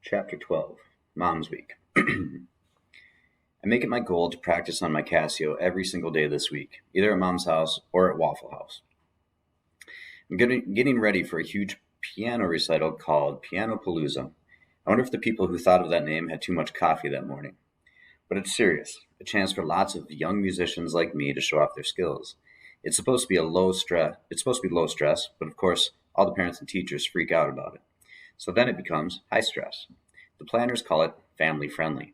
Chapter 12 Mom's Week. I make it my goal to practice on my Casio every single day this week, either at Mom's house or at Waffle House. I'm getting ready for a huge piano recital called Piano Palooza. I wonder if the people who thought of that name had too much coffee that morning. But it's serious, a chance for lots of young musicians like me to show off their skills. It's supposed to be low stress, but of course, all the parents and teachers freak out about it. So then it becomes high stress. The planners call it family friendly.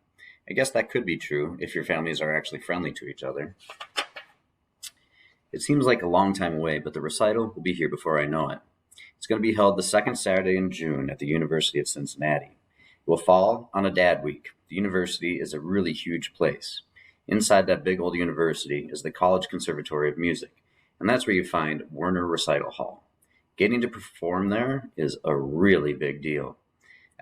I guess that could be true if your families are actually friendly to each other. It seems like a long time away, but the recital will be here before I know it. It's going to be held the second Saturday in June at the University of Cincinnati. It will fall on a dad week. The university is a really huge place. Inside that big old university is the College Conservatory of Music, and that's where you find Werner Recital Hall. Getting to perform there is a really big deal.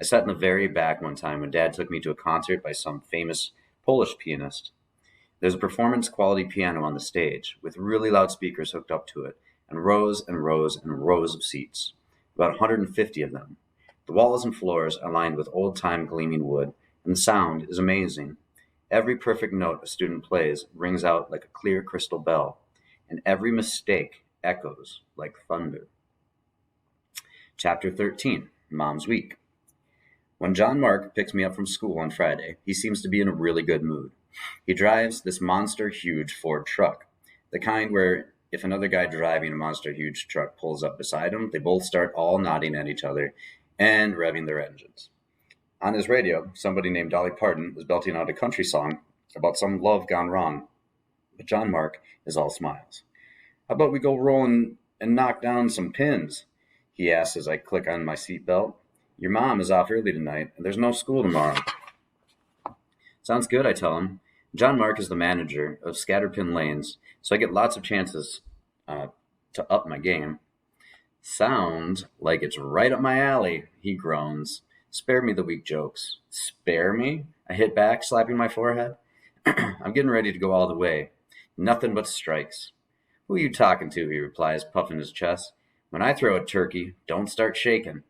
I sat in the very back one time when Dad took me to a concert by some famous Polish pianist. There's a performance quality piano on the stage with really loud speakers hooked up to it and rows and rows and rows of seats, about 150 of them. The walls and floors are lined with old-time gleaming wood, and the sound is amazing. Every perfect note a student plays rings out like a clear crystal bell, and every mistake echoes like thunder. Chapter 13, Mom's Week. When John Mark picks me up from school on Friday, he seems to be in a really good mood. He drives this monster huge Ford truck, the kind where if another guy driving a monster huge truck pulls up beside him, they both start all nodding at each other and revving their engines. On his radio, somebody named Dolly Parton is belting out a country song about some love gone wrong, but John Mark is all smiles. How about we go rolling and knock down some pins? He asks as I click on my seatbelt. Your mom is off early tonight, and there's no school tomorrow. Sounds good, I tell him. John Mark is the manager of Scatterpin Lanes, so I get lots of chances to up my game. Sounds like it's right up my alley, he groans. Spare me the weak jokes. Spare me? I hit back, slapping my forehead. I'm getting ready to go all the way. Nothing but strikes. Who are you talking to, he replies, puffing his chest. When I throw a turkey, don't start shaking.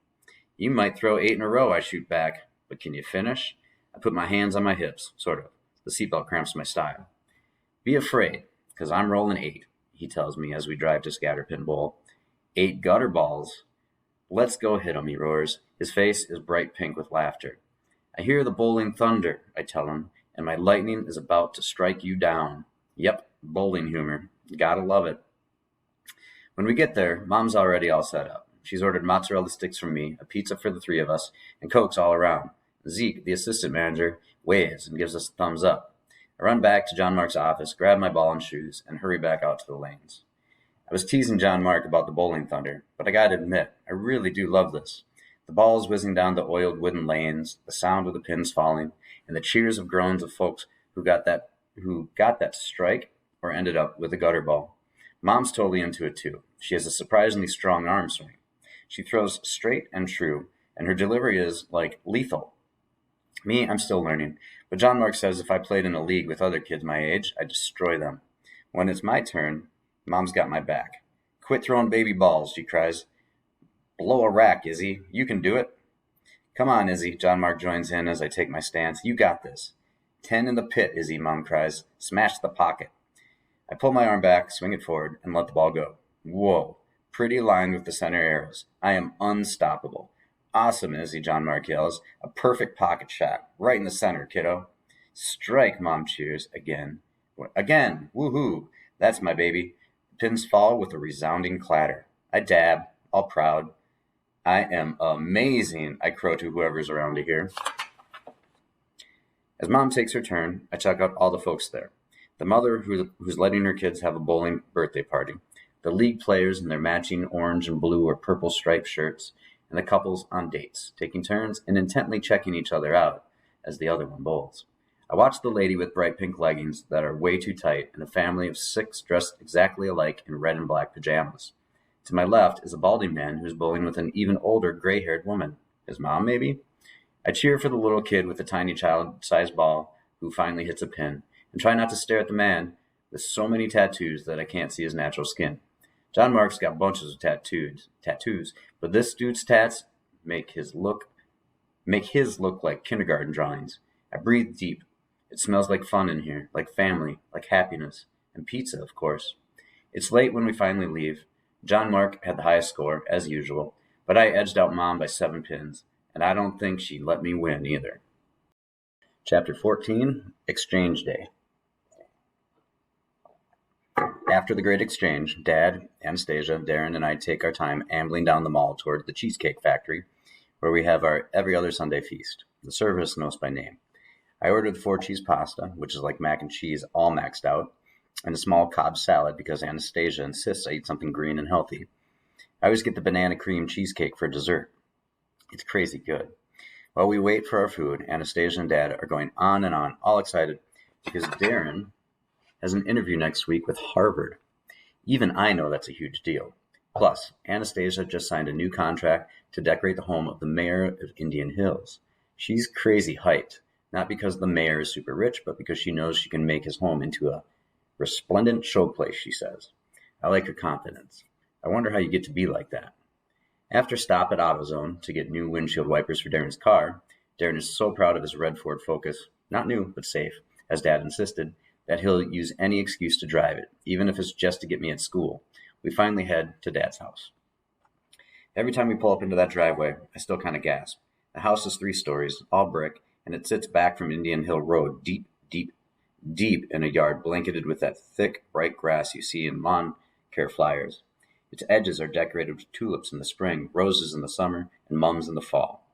You might throw 8 in a row, I shoot back. But can you finish? I put my hands on my hips, sort of. The seatbelt cramps my style. Be afraid, 'cause I'm rolling 8, he tells me as we drive to Scatterpin Bowl. 8 gutter balls. Let's go hit 'em, he roars. His face is bright pink with laughter. I hear the bowling thunder, I tell him, and my lightning is about to strike you down. Yep, bowling humor. Gotta love it. When we get there, Mom's already all set up. She's ordered mozzarella sticks from me, a pizza for the 3 of us, and Cokes all around. Zeke, the assistant manager, waves and gives us a thumbs up. I run back to John Mark's office, grab my ball and shoes, and hurry back out to the lanes. I was teasing John Mark about the bowling thunder, but I gotta admit, I really do love this. The balls whizzing down the oiled wooden lanes, the sound of the pins falling, and the cheers of groans of folks who got that strike or ended up with a gutter ball. Mom's totally into it too. She has a surprisingly strong arm swing. She throws straight and true, and her delivery is, like, lethal. Me, I'm still learning, but John Mark says if I played in a league with other kids my age, I'd destroy them. When it's my turn, Mom's got my back. Quit throwing baby balls, she cries. Blow a rack, Izzy. You can do it. Come on, Izzy, John Mark joins in as I take my stance. You got this. 10 in the pit, Izzy, Mom cries. Smash the pocket. I pull my arm back, swing it forward, and let the ball go. Whoa. Pretty aligned with the center arrows. I am unstoppable. Awesome, Izzy, John Mark yells. A perfect pocket shot. Right in the center, kiddo. Strike, Mom cheers. Again. Again. Woohoo. That's my baby. The pins fall with a resounding clatter. I dab, all proud. I am amazing, I crow to whoever's around to hear. As Mom takes her turn, I check out all the folks there. The mother who's letting her kids have a bowling birthday party. The league players in their matching orange and blue or purple striped shirts, and the couples on dates, taking turns and intently checking each other out as the other one bowls. I watch the lady with bright pink leggings that are way too tight and a family of 6 dressed exactly alike in red and black pajamas. To my left is a balding man who's bowling with an even older gray-haired woman. His mom, maybe? I cheer for the little kid with the tiny child-sized ball who finally hits a pin, and try not to stare at the man with so many tattoos that I can't see his natural skin. John Mark's got bunches of tattoos, but this dude's tats make his look make his look like kindergarten drawings. I breathe deep. It smells like fun in here, like family, like happiness, and pizza, of course. It's late when we finally leave. John Mark had the highest score, as usual, but I edged out Mom by 7 pins, and I don't think she let me win either. Chapter 14, Exchange Day. After the Great Exchange, Dad, Anastasia, Darren, and I take our time ambling down the mall toward the Cheesecake Factory, where we have our every other Sunday feast. The servers know us by name. I ordered the 4-cheese pasta, which is like mac and cheese all maxed out, and a small Cobb salad because Anastasia insists I eat something green and healthy. I always get the banana cream cheesecake for dessert. It's crazy good. While we wait for our food, Anastasia and Dad are going on and on, all excited, because Darren has an interview next week with Harvard. Even I know that's a huge deal. Plus, Anastasia just signed a new contract to decorate the home of the mayor of Indian Hills. She's crazy hyped, not because the mayor is super rich, but because she knows she can make his home into a resplendent showplace, she says. I like her confidence. I wonder how you get to be like that. After stop at AutoZone to get new windshield wipers for Darren's car, Darren is so proud of his red Ford Focus, not new, but safe, as Dad insisted, that he'll use any excuse to drive it, even if it's just to get me at school. We finally head to Dad's house. Every time we pull up into that driveway, I still kind of gasp. The house is 3 stories, all brick, and it sits back from Indian Hill Road, deep in a yard blanketed with that thick, bright grass you see in lawn care flyers. Its edges are decorated with tulips in the spring, roses in the summer, and mums in the fall.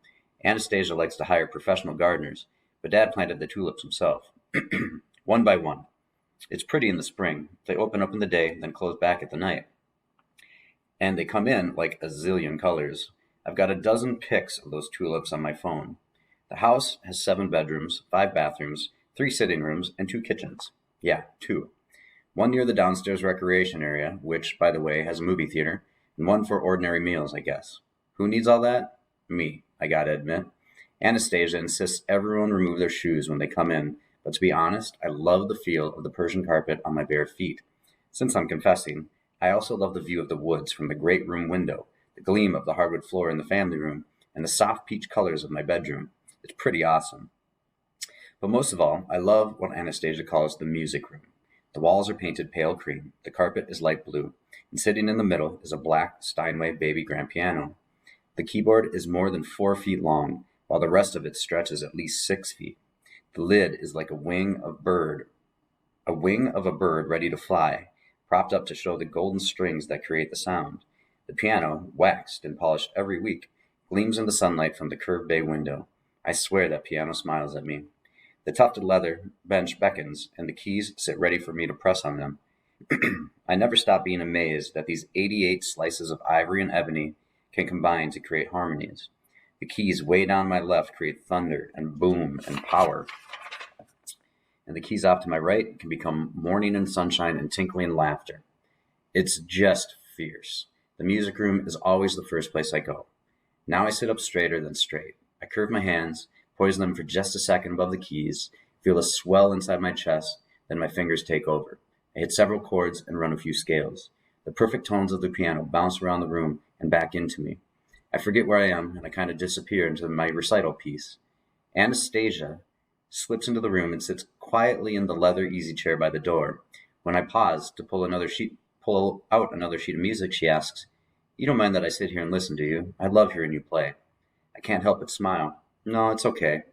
Anastasia likes to hire professional gardeners, but Dad planted the tulips himself, one by one. It's pretty in the spring. They open up in the day, then close back at the night. And they come in like a zillion colors. I've got a dozen pics of those tulips on my phone. The house has 7 bedrooms, 5 bathrooms, 3 sitting rooms, and 2 kitchens. Yeah, 2. One near the downstairs recreation area, which, by the way, has a movie theater, and one for ordinary meals, I guess. Who needs all that? Me, I gotta admit. Anastasia insists everyone remove their shoes when they come in, but to be honest, I love the feel of the Persian carpet on my bare feet. Since I'm confessing, I also love the view of the woods from the great room window, the gleam of the hardwood floor in the family room, and the soft peach colors of my bedroom. It's pretty awesome. But most of all, I love what Anastasia calls the music room. The walls are painted pale cream, the carpet is light blue, and sitting in the middle is a black Steinway baby grand piano. The keyboard is more than 4 feet long, while the rest of it stretches at least 6 feet. The lid is like a wing of a bird ready to fly, propped up to show the golden strings that create the sound. The piano, waxed and polished every week, gleams in the sunlight from the curved bay window. I swear that piano smiles at me. The tufted leather bench beckons, and the keys sit ready for me to press on them. I never stop being amazed that these 88 slices of ivory and ebony can combine to create harmonies. The keys way down my left create thunder and boom and power. And the keys off to my right can become morning and sunshine and tinkling laughter. It's just fierce. The music room is always the first place I go. Now I sit up straighter than straight. I curve my hands, poise them for just a second above the keys, feel a swell inside my chest, then my fingers take over. I hit several chords and run a few scales. The perfect tones of the piano bounce around the room and back into me. I forget where I am, and I kind of disappear into my recital piece. Anastasia slips into the room and sits quietly in the leather easy chair by the door. When I pause to pull out another sheet of music, she asks, "You don't mind that I sit here and listen, do you? I love hearing you play." I can't help but smile. "No, it's okay.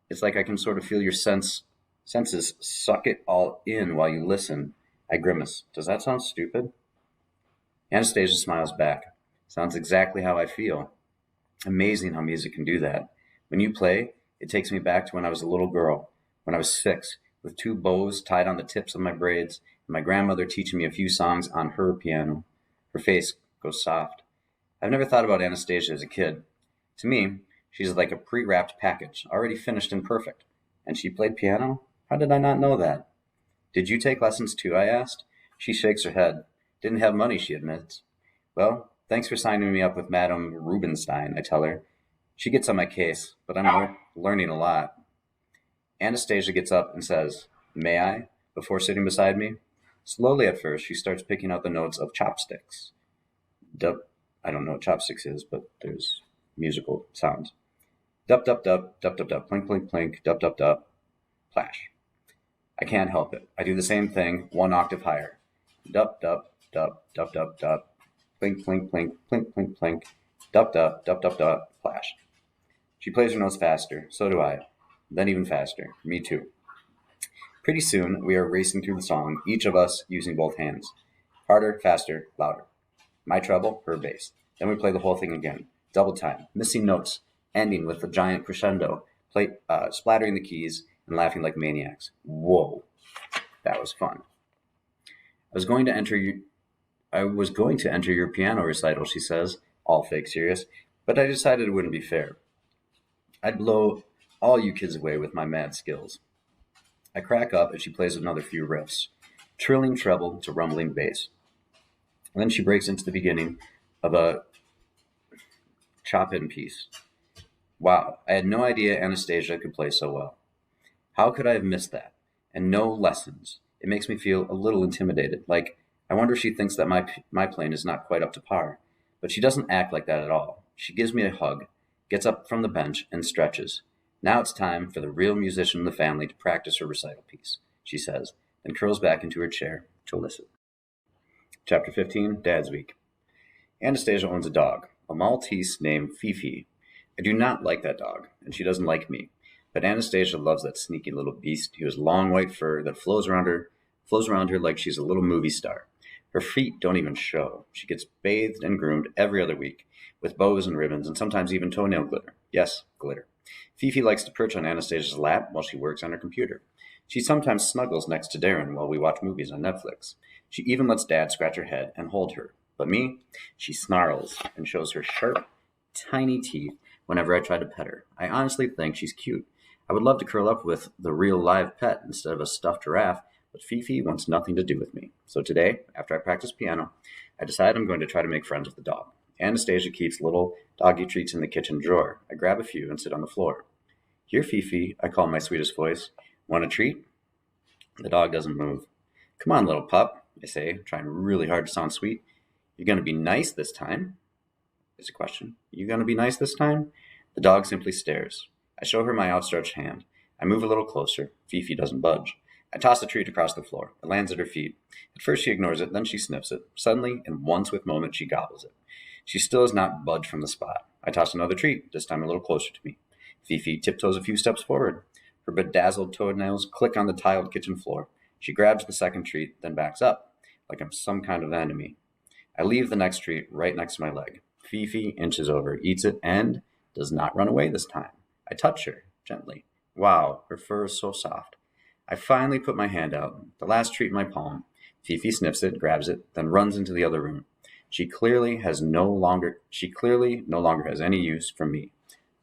It's like I can sort of feel your senses suck it all in while you listen." I grimace. Does that sound stupid? Anastasia smiles back. Sounds exactly how I feel. Amazing how music can do that. When you play, it takes me back to when I was a little girl, when I was 6, with 2 bows tied on the tips of my braids, and my grandmother teaching me a few songs on her piano. Her face goes soft. I've never thought about Anastasia as a kid. To me, she's like a pre-wrapped package, already finished and perfect. And she played piano? How did I not know that? "Did you take lessons too?" I asked. She shakes her head. "Didn't have money," she admits. "Well, thanks for signing me up with Madame Rubenstein," I tell her. She gets on my case, but I'm learning a lot. Anastasia gets up and says, "May I?" before sitting beside me. Slowly at first, she starts picking out the notes of chopsticks. I don't know what chopsticks is, but there's musical sounds. Dup, dup, dup, dup, dup, dup, plink, plink, plink, dup, dup, dup, plash. I can't help it. I do the same thing, one octave higher. Dup, dup, dup, dup, dup, dup, plink, plink, plink, plink, plink, plink, dup, dup, dup, dup, dup, plash. She plays her notes faster, so do I. Then even faster, me too. Pretty soon, we are racing through the song, each of us using both hands. Harder, faster, louder. My treble, her bass. Then we play the whole thing again. Double time, missing notes, ending with a giant crescendo, splattering the keys, and laughing like maniacs. Whoa, that was fun. I was going to enter your piano recital, she says, all fake serious, but I decided it wouldn't be fair. I'd blow all you kids away with my mad skills. I crack up as she plays another few riffs, trilling treble to rumbling bass. And then she breaks into the beginning of a chop-in piece. Wow, I had no idea Anastasia could play so well. How could I have missed that? And no lessons. It makes me feel a little intimidated. Like, I wonder if she thinks that my playing is not quite up to par. But she doesn't act like that at all. She gives me a hug, gets up from the bench, and stretches. Now it's time for the real musician in the family to practice her recital piece, she says, then curls back into her chair to listen. Chapter 15, Dad's Week. Anastasia owns a dog, a Maltese named Fifi. I do not like that dog, and she doesn't like me. But Anastasia loves that sneaky little beast who has long white fur that flows around her like she's a little movie star. Her feet don't even show. She gets bathed and groomed every other week, with bows and ribbons, and sometimes even toenail glitter. Yes, glitter. Fifi likes to perch on Anastasia's lap while she works on her computer. She sometimes snuggles next to Darren while we watch movies on Netflix. She even lets Dad scratch her head and hold her. But me, she snarls and shows her sharp, tiny teeth whenever I try to pet her. I honestly think she's cute. I would love to curl up with the real live pet instead of a stuffed giraffe, but Fifi wants nothing to do with me. So today, after I practice piano, I decide I'm going to try to make friends with the dog. Anastasia keeps little doggy treats in the kitchen drawer. I grab a few and sit on the floor. Here, Fifi, I call in my sweetest voice. Want a treat? The dog doesn't move. Come on, little pup, I say, trying really hard to sound sweet. You're going to be nice this time? Is a question. You going to be nice this time? The dog simply stares. I show her my outstretched hand. I move a little closer. Fifi doesn't budge. I toss the treat across the floor. It lands at her feet. At first she ignores it, then she sniffs it. Suddenly, in one swift moment, she gobbles it. She still has not budged from the spot. I toss another treat, this time a little closer to me. Fifi tiptoes a few steps forward. Her bedazzled toenails click on the tiled kitchen floor. She grabs the second treat, then backs up, like I'm some kind of enemy. I leave the next treat right next to my leg. Fifi inches over, eats it, and does not run away this time. I touch her, gently. Wow, her fur is so soft. I finally put my hand out, the last treat in my palm. Fifi sniffs it, grabs it, then runs into the other room. She clearly no longer has any use for me,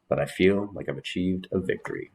but I feel like I've achieved a victory.